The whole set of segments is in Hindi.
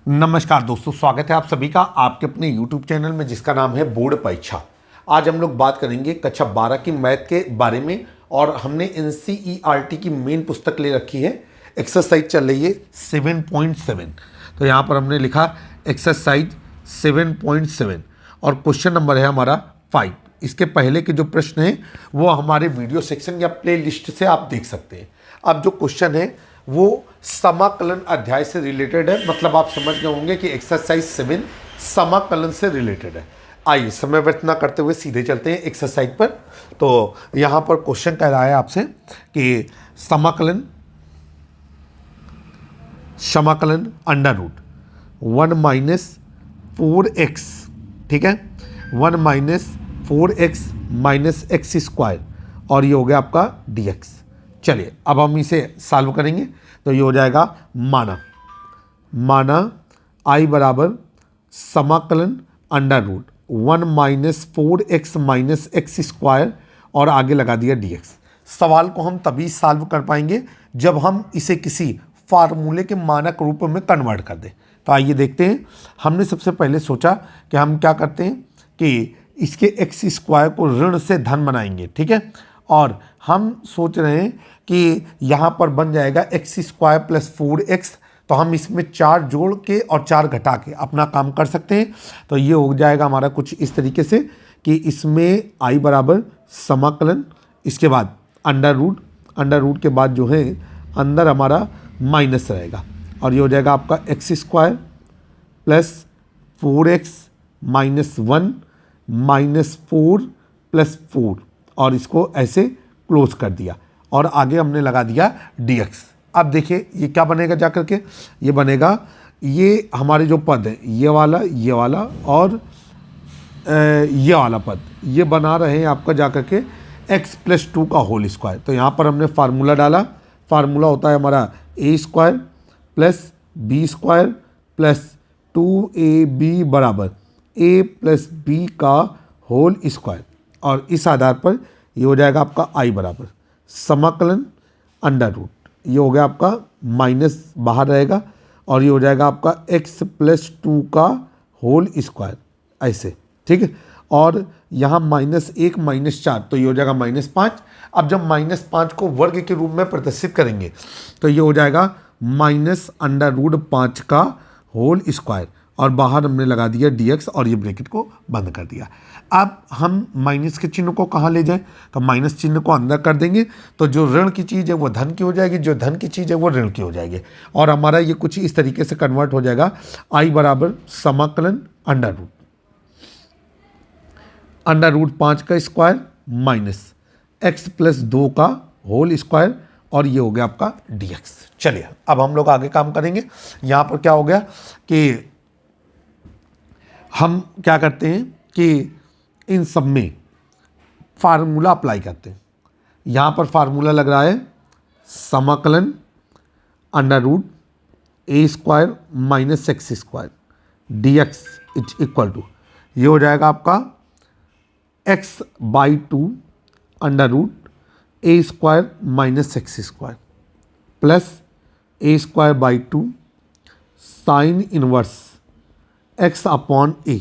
नमस्कार दोस्तों, स्वागत है आप सभी का आपके अपने YouTube चैनल में जिसका नाम है बोर्ड परीक्षा। आज हम लोग बात करेंगे कक्षा 12 की मैथ के बारे में और हमने NCERT की मेन पुस्तक ले रखी है। एक्सरसाइज चल रही है 7.7। तो यहाँ पर हमने लिखा एक्सरसाइज 7.7 और क्वेश्चन नंबर है हमारा 5। इसके पहले के जो प्रश्न हैं वो हमारे वीडियो सेक्शन या प्ले लिस्ट से आप देख सकते हैं। अब जो क्वेश्चन है वो समाकलन अध्याय से रिलेटेड है, मतलब आप समझ गए होंगे कि एक्सरसाइज 7 समाकलन से रिलेटेड है। आइए समय व्यर्थ ना करते हुए सीधे चलते हैं एक्सरसाइज पर। तो यहाँ पर क्वेश्चन कह रहा है आपसे कि समाकलन अंडर रूट 1 माइनस 4x, ठीक है, 1 minus 4x minus x square और ये हो गया आपका dx। चलिए अब हम इसे सॉल्व करेंगे तो ये हो जाएगा माना I बराबर समाकलन under root 1 minus 4x minus x square और आगे लगा दिया dx। सवाल को हम तभी सॉल्व कर पाएंगे जब हम इसे किसी फार्मूले के मानक रूप में कन्वर्ट कर दें। तो आइए देखते हैं। हमने सबसे पहले सोचा कि हम क्या करते हैं कि इसके एक्स स्क्वायर को ऋण से धन बनाएंगे, ठीक है, और हम सोच रहे हैं कि यहाँ पर बन जाएगा एक्स स्क्वायर प्लस 4x। तो हम इसमें 4 जोड़ के और 4 घटा के अपना काम कर सकते हैं। तो ये हो जाएगा हमारा कुछ इस तरीके से कि इसमें I बराबर समाकलन, इसके बाद अंडर रूट के बाद जो है अंदर हमारा माइनस रहेगा और ये हो जाएगा आपका x square plus 4x minus 1 minus 4 plus 4 और इसको ऐसे क्लोज कर दिया और आगे हमने लगा दिया dx। अब देखिए ये क्या बनेगा जाकर के, ये बनेगा, ये हमारे जो पद हैं ये वाला और ये वाला पद ये बना रहे हैं आपका जाकर के x प्लस 2 का होल स्क्वायर। तो यहाँ पर हमने फार्मूला डाला। फार्मूला होता है हमारा a square plus b square plus 2ab बराबर a प्लस b का होल स्क्वायर और इस आधार पर ये हो जाएगा आपका I बराबर समाकलन अंडर रूट, ये हो गया आपका माइनस बाहर रहेगा और ये हो जाएगा आपका x प्लस 2 का होल स्क्वायर ऐसे, ठीक है, और यहाँ -1 -4 तो ये हो जाएगा -5। अब जब -5 को वर्ग के रूप में प्रदर्शित करेंगे तो ये हो जाएगा -√5 का होल स्क्वायर और बाहर हमने लगा दिया dx और ये ब्रैकेट को बंद कर दिया। अब हम माइनस के चिन्ह को कहाँ ले जाएं, तो माइनस चिन्ह को अंदर कर देंगे तो जो ऋण की चीज़ है वो धन की हो जाएगी, जो धन की चीज़ है वो ऋण की हो जाएगी और हमारा ये कुछ इस तरीके से कन्वर्ट हो जाएगा। I बराबर समाकलन अंडर रूट 5 का स्क्वायर माइनस x प्लस 2 का होल स्क्वायर और ये हो गया आपका dx। चलिए अब हम लोग आगे काम करेंगे। यहाँ पर क्या हो गया कि हम क्या करते हैं कि इन सब में फार्मूला अप्लाई करते हैं। यहाँ पर फार्मूला लग रहा है समाकलन under root a square minus x square dx is equal to, ये हो जाएगा आपका x/2 under root a square minus x square plus a square by 2 sine inverse x upon a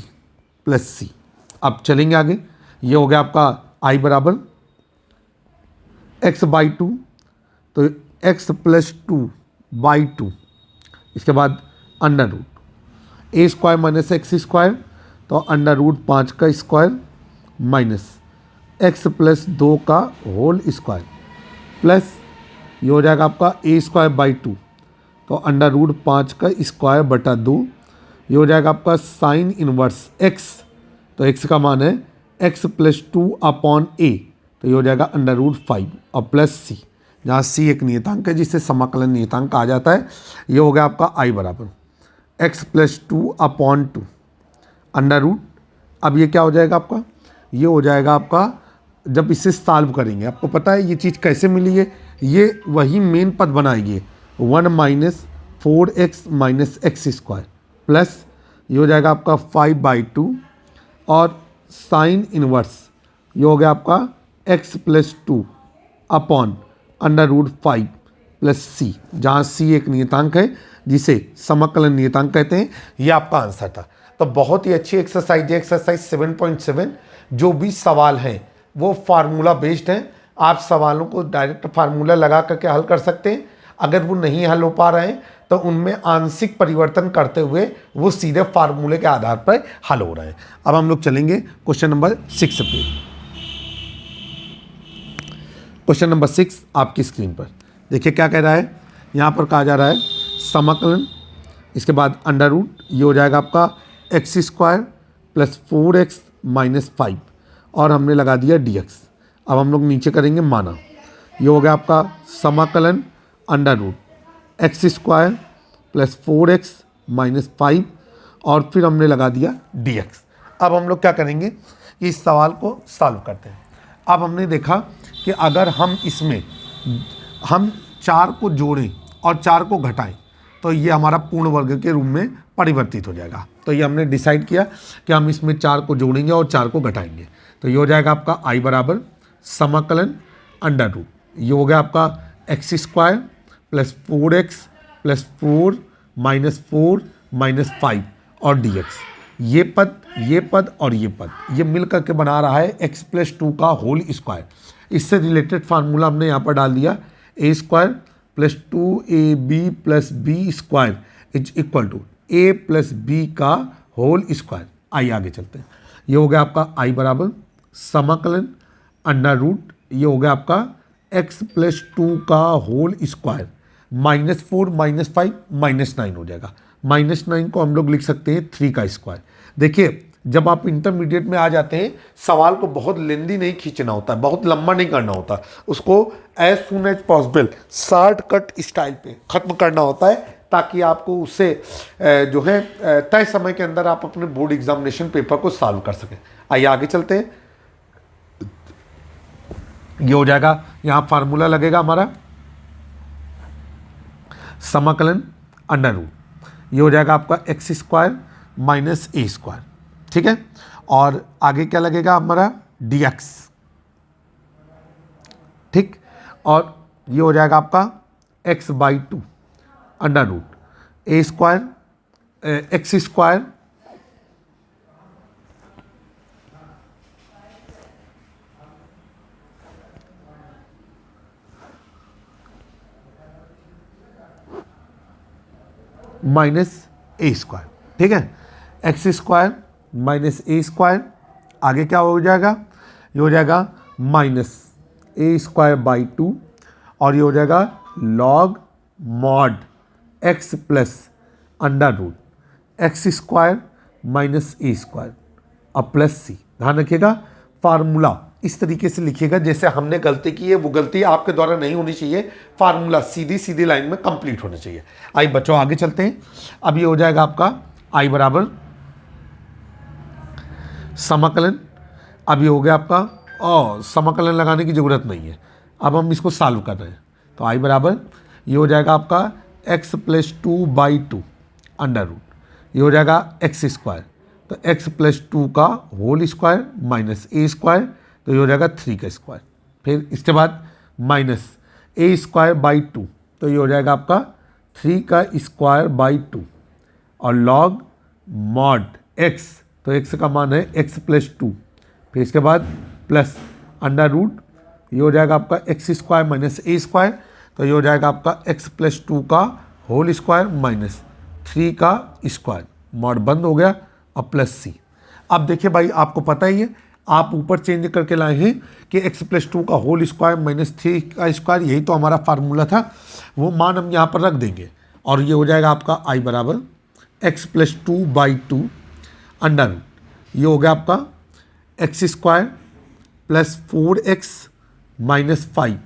plus c। अब चलेंगे आगे। ये हो गया आपका I बराबर x/2 तो x प्लस 2/2, इसके बाद under root a square minus x square तो अंडर रूट 5 का स्क्वायर माइनस x प्लस 2 का होल स्क्वायर प्लस ये हो जाएगा आपका a स्क्वायर बाई 2 तो अंडर रूट 5 का स्क्वायर बटा 2, ये हो जाएगा आपका साइन इनवर्स x, तो x का मान है x प्लस 2 अपॉन a तो ये हो जाएगा अंडर रूट 5 और प्लस c, जहाँ c एक नियतांक है जिसे समाकलन नियतांक कहा जाता है। ये हो गया आपका I बराबर x plus 2 upon 2 under root. अब ये क्या हो जाएगा आपका, ये हो जाएगा आपका जब इसे सॉल्व करेंगे, आपको पता है ये चीज़ कैसे मिली है, ये वही मेन पद बनाएगी 1 minus 4x minus x square plus ये हो जाएगा आपका 5/2 और साइन इनवर्स ये हो गया आपका x plus 2 upon under root 5 plus c, जहाँ c एक नियतांक है जिसे समाकलन नियतांक कहते हैं। ये आपका आंसर था। तो बहुत ही अच्छी एक्सरसाइज है, एक्सरसाइज 7.7। जो भी सवाल हैं वो फार्मूला बेस्ड हैं। आप सवालों को डायरेक्ट फार्मूला लगा करके हल कर सकते हैं। अगर वो नहीं हल हो पा रहे हैं तो उनमें आंशिक परिवर्तन करते हुए वो सीधे फार्मूले के आधार पर हल हो रहे हैं। अब हम लोग चलेंगे क्वेश्चन नंबर 6 पे। क्वेश्चन नंबर 6 आपकी स्क्रीन पर देखिए क्या कह रहा है। यहाँ पर कहा जा रहा है समाकलन, इसके बाद अंडर रूट, ये हो जाएगा आपका x² + 4x - 5 और हमने लगा दिया dx। अब हम लोग नीचे करेंगे माना। ये हो गया आपका समाकलन अंडर रूट x² + 4x - 5 और फिर हमने लगा दिया dx। अब हम लोग क्या करेंगे कि इस सवाल को सॉल्व करते हैं। अब हमने देखा कि अगर हम इसमें हम 4 को जोड़ें और 4 को घटाएं तो ये हमारा पूर्ण वर्ग के रूप में परिवर्तित हो जाएगा। तो ये हमने डिसाइड किया कि हम इसमें 4 को जोड़ेंगे और 4 को घटाएंगे। तो ये हो जाएगा आपका i बराबर समाकलन अंडर रूट, ये हो गया आपका x² + 4x + 4 - 4 - 5 और dx। ये पद और ये पद ये मिल करके बना रहा है x + 2 का होल स्क्वायर। इससे रिलेटेड फार्मूला हमने यहाँ पर डाल दिया a² + 2ab + b² = a + b का होल स्क्वायर। आइए आगे चलते हैं। ये हो गया आपका i बराबर समाकलन अंडर रूट, ये हो गया आपका x + 2 का होल स्क्वायर -4 - 5 -9 हो जाएगा। -9 को हम लोग लिख सकते हैं 3 का स्क्वायर। देखिए जब आप इंटरमीडिएट में आ जाते हैं सवाल को बहुत लेंदी नहीं खींचना होता है, बहुत लंबा नहीं करना होता, उसको as soon as possible shortcut style पे ख़त्म करना होता है ताकि आपको उससे जो है तय समय के अंदर आप अपने बोर्ड एग्जामिनेशन पेपर को सॉल्व कर सकें। आइए आगे चलते हैं। ये हो जाएगा, यहाँ फार्मूला लगेगा हमारा समाकलन अंडर रूट, ये हो जाएगा आपका x² - a², ठीक है। और आगे क्या लगेगा हमारा dx, ठीक। और ये हो जाएगा आपका x/2 under root a² x² -a², ठीक है। x² - a², आगे क्या हो जाएगा, ये हो जाएगा -a²/2 और ये हो जाएगा log mod x plus under root x² - a² अब प्लस c। ध्यान रखिएगा फार्मूला इस तरीके से लिखिएगा जैसे हमने गलती की है, वो गलती आपके द्वारा नहीं होनी चाहिए। फार्मूला सीधी लाइन में कंप्लीट होना चाहिए। आइए बच्चों आगे चलते हैं। अब ये हो जाएगा आपका i बराबर समाकलन, अब ये हो गया आपका, और समाकलन लगाने की ज़रूरत नहीं है, अब हम इसको सॉल्व कर रहे हैं। तो i बराबर ये हो जाएगा आपका x + 2/2 अंडर रूट, ये हो जाएगा x², तो x + 2 का होल स्क्वायर -a², तो ये हो जाएगा 3 का स्क्वायर। फिर इसके बाद -a²/2, तो ये हो जाएगा आपका 3 का स्क्वायर/2 और log mod x, तो x का मान है x + 2, फिर इसके बाद प्लस अंडर रूट, ये हो जाएगा आपका x² - a², तो ये हो जाएगा आपका x + 2 का होल स्क्वायर -3 का स्क्वायर। मॉड बंद हो गया, अब प्लस c। अब देखिए भाई आपको पता ही है, आप ऊपर चेंज करके लाए हैं कि x + 2 का होल स्क्वायर -3 का स्क्वायर, यही तो हमारा फार्मूला था, वो मान हम यहाँ पर रख देंगे और ये हो जाएगा आपका i बराबर x + 2/2 अंडर रूट, ये हो गया आपका x² + 4x - 5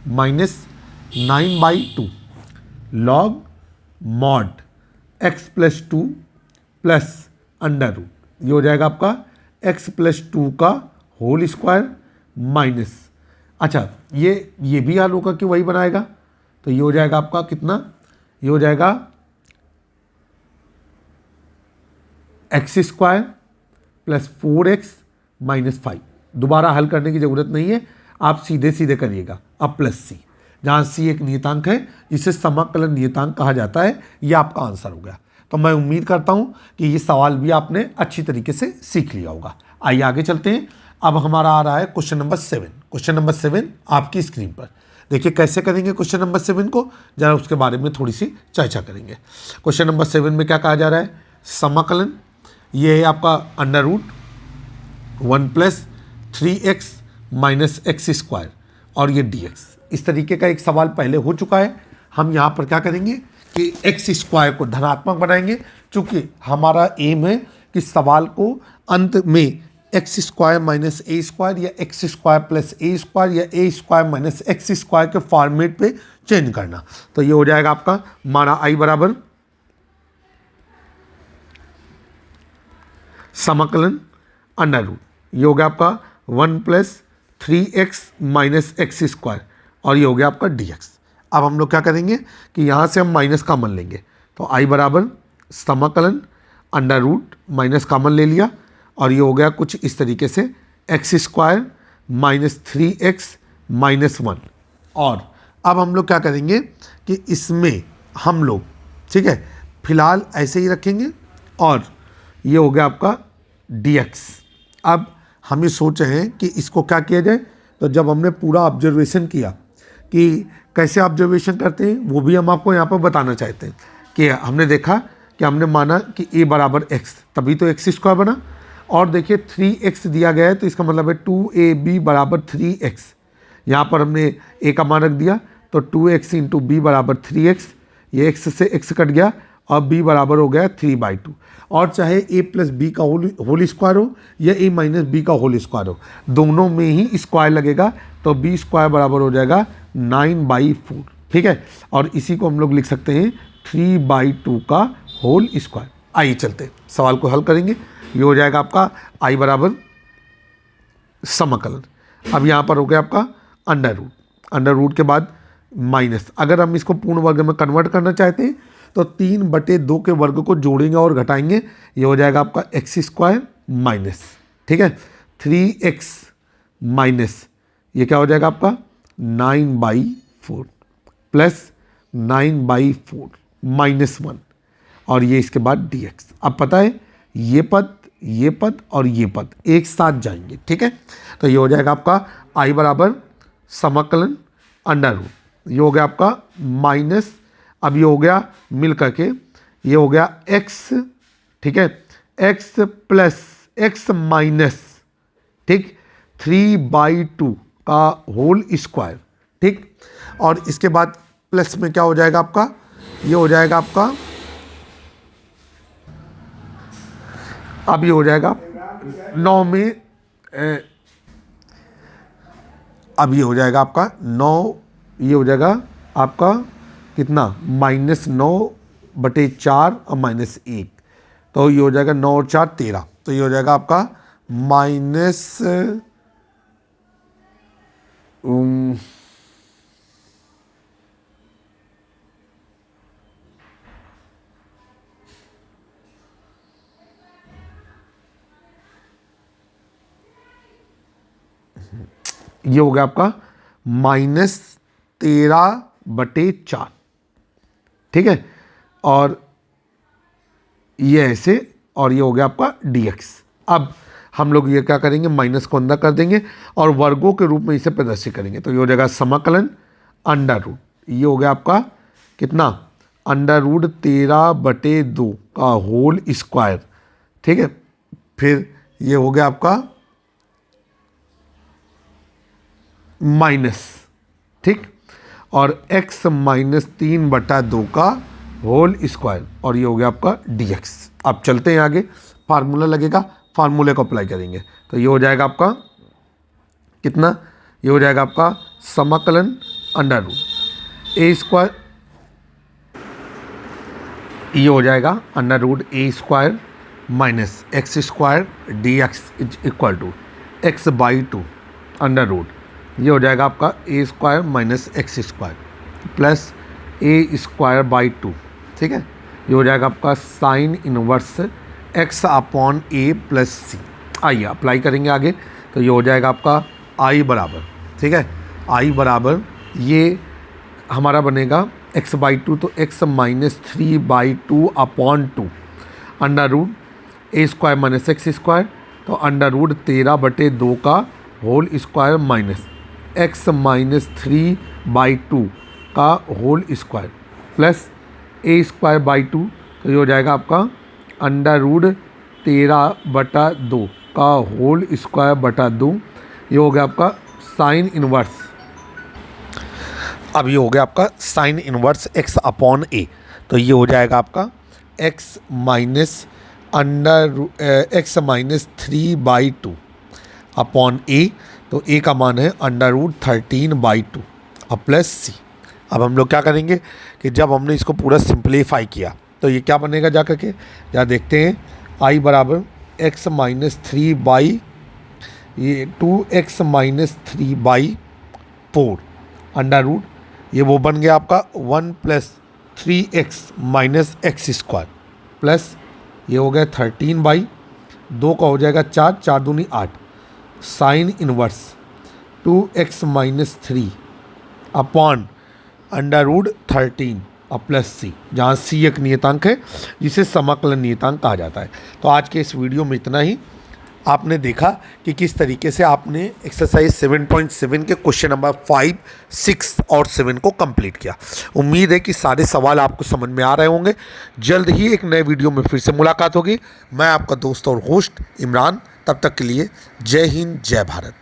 -9/2 log mod x + 2 plus under root, ये हो जाएगा आपका x + 2 का होल स्क्वायर माइनस, अच्छा ये भी हल होगा कि वही बनाएगा, तो ये हो जाएगा आपका कितना, ये हो जाएगा x² + 4x - 5। दोबारा हल करने की ज़रूरत नहीं है, आप सीधे करिएगा। अब प्लस c, जहाँ सी एक नियतांक है, इसे समाकलन नियतांक कहा जाता है। ये आपका आंसर हो गया। तो मैं उम्मीद करता हूँ कि ये सवाल भी आपने अच्छी तरीके से सीख लिया होगा। आइए आगे चलते हैं। अब हमारा आ रहा है क्वेश्चन नंबर 7। क्वेश्चन नंबर 7 आपकी स्क्रीन पर। देखिए कैसे करेंगे क्वेश्चन नंबर 7 को, जरा उसके बारे में थोड़ी सी चर्चा करेंगे। क्वेश्चन नंबर 7 में क्या कहा जा रहा है, समाकलन, ये है आपका अंडर रूट 1 + 3x - x² और ये dx। इस तरीके का एक सवाल पहले हो चुका है। हम यहाँ पर क्या करेंगे कि x² को धनात्मक बनाएंगे, चूँकि हमारा एम है कि सवाल को अंत में x² - a² या x² + a² या a² - x² के फॉर्मेट पे चेंज करना। तो ये हो जाएगा आपका, माना i बराबर समाकलन अंडर रूट, ये हो गया आपका 1 + 3x - x² और ये हो गया आपका dx। अब हम लोग क्या करेंगे कि यहाँ से हम माइनस कॉमन लेंगे। तो i बराबर समाकलन अंडर रूट, माइनस कॉमन ले लिया और ये हो गया कुछ इस तरीके से x² - 3x - 1। और अब हम लोग क्या करेंगे कि इसमें हम लोग, ठीक है, फिलहाल ऐसे ही रखेंगे और ये हो गया आपका dx। अब हम ये सोच रहे हैं कि इसको क्या किया जाए। तो जब हमने पूरा ऑब्जर्वेशन किया कि कैसे ऑब्जर्वेशन करते हैं, वो भी हम आपको यहाँ पर बताना चाहते हैं। कि हमने देखा कि हमने माना कि a बराबर x, तभी तो x² बना। और देखिए 3x दिया गया है, तो इसका मतलब है 2ab बराबर 3x। यहाँ पर हमने a का मान रख दिया, तो 2x × b बराबर 3x, ये x से x कट गया और b बराबर हो गया 3/2। और चाहे a + b का होल स्क्वायर हो या a - b का होल स्क्वायर हो, दोनों में ही स्क्वायर लगेगा, तो b² बराबर हो जाएगा 9/4। ठीक है, और इसी को हम लोग लिख सकते हैं 3/2 का होल स्क्वायर। आइए चलते हैं, सवाल को हल करेंगे। ये हो जाएगा आपका i बराबर समाकलन, अब यहाँ पर हो गया आपका अंडर रूट, अंडर रूट के बाद माइनस। अगर हम इसको पूर्ण वर्ग में कन्वर्ट करना चाहते हैं तो 3/2 के वर्ग को जोड़ेंगे और घटाएंगे, ये हो जाएगा आपका x² माइनस, ठीक है, 3x माइनस ये क्या हो जाएगा आपका 9/4 प्लस 9/4 -1 और ये इसके बाद dx। अब पता है ये पद और ये पद एक साथ जाएंगे, ठीक है। तो ये हो जाएगा आपका i बराबर समाकलन अंडर रूट, ये हो गया आपका माइनस, अब ये हो गया मिल करके ये हो गया x, ठीक है, x + x माइनस, ठीक, 3/2 का होल स्क्वायर, ठीक। और इसके बाद प्लस में क्या हो जाएगा आपका, ये हो जाएगा आपका, अब ये हो जाएगा 9 में अब ये हो जाएगा आपका 9, ये हो जाएगा आपका कितना -9/4 और -1, तो ये हो जाएगा 9 और 4 13, तो ये हो जाएगा आपका माइनस ये हो गया आपका -13/4, ठीक है, और ये ऐसे, और ये हो गया आपका dx। अब हम लोग ये क्या करेंगे, माइनस को अंदर कर देंगे और वर्गों के रूप में इसे प्रदर्शित करेंगे। तो ये हो जाएगा समाकलन अंडर रूट, ये हो गया आपका कितना √13/2 का होल स्क्वायर, ठीक है, फिर ये हो गया आपका माइनस, ठीक, और x - 3/2 का होल स्क्वायर और ये हो गया आपका dx। अब चलते हैं आगे, फार्मूला लगेगा, फार्मूले को अप्लाई करेंगे। तो ये हो जाएगा आपका कितना, ये हो जाएगा आपका समाकलन अंडर रूट a², ये हो जाएगा under root a² minus x² dx = x/2 under root, ये हो जाएगा आपका a² minus x² plus a²/2, ठीक है, ये हो जाएगा आपका sine inverse x/a plus c। आइए अप्लाई करेंगे आगे। तो ये हो जाएगा आपका i बराबर, ठीक है, i बराबर ये हमारा बनेगा x/2, तो x minus 3/2 upon 2 under root a square minus x square, तो अंडर रूट 13/2 का whole square minus x minus 3/2 का whole square plus a square by 2, तो ये हो जाएगा आपका अंडर रूट 13/2 का होल स्क्वायर बटा 2। ये हो गया आपका साइन इनवर्स। अब ये हो गया आपका साइन इनवर्स x अपॉन ए, तो ये हो जाएगा आपका x माइनस 3/2 अपॉन ए, तो ए का मान है अंडर रूट 13/2 और प्लस सी। अब हम लोग क्या करेंगे कि जब हमने इसको पूरा सिंप्लीफाई किया तो ये क्या बनेगा जा करके, यहाँ देखते हैं आई बराबर x minus 2x minus 3/4 under root, ये वो बन गया आपका 1 plus 3x minus x square plus ये हो गया 13/2 का हो जाएगा 4, 4 दूनी 8 sine inverse 2x minus 3 upon under root 13 और प्लस सी, जहाँ सी एक नियतांक है जिसे समाकलन नियतांक कहा जाता है। तो आज के इस वीडियो में इतना ही। आपने देखा कि किस तरीके से आपने एक्सरसाइज 7.7 के क्वेश्चन नंबर 5, 6 और 7 को कंप्लीट किया। उम्मीद है कि सारे सवाल आपको समझ में आ रहे होंगे। जल्द ही एक नए वीडियो में फिर से मुलाकात होगी। मैं आपका दोस्त और होस्ट इमरान, तब तक के लिए जय हिंद, जय भारत।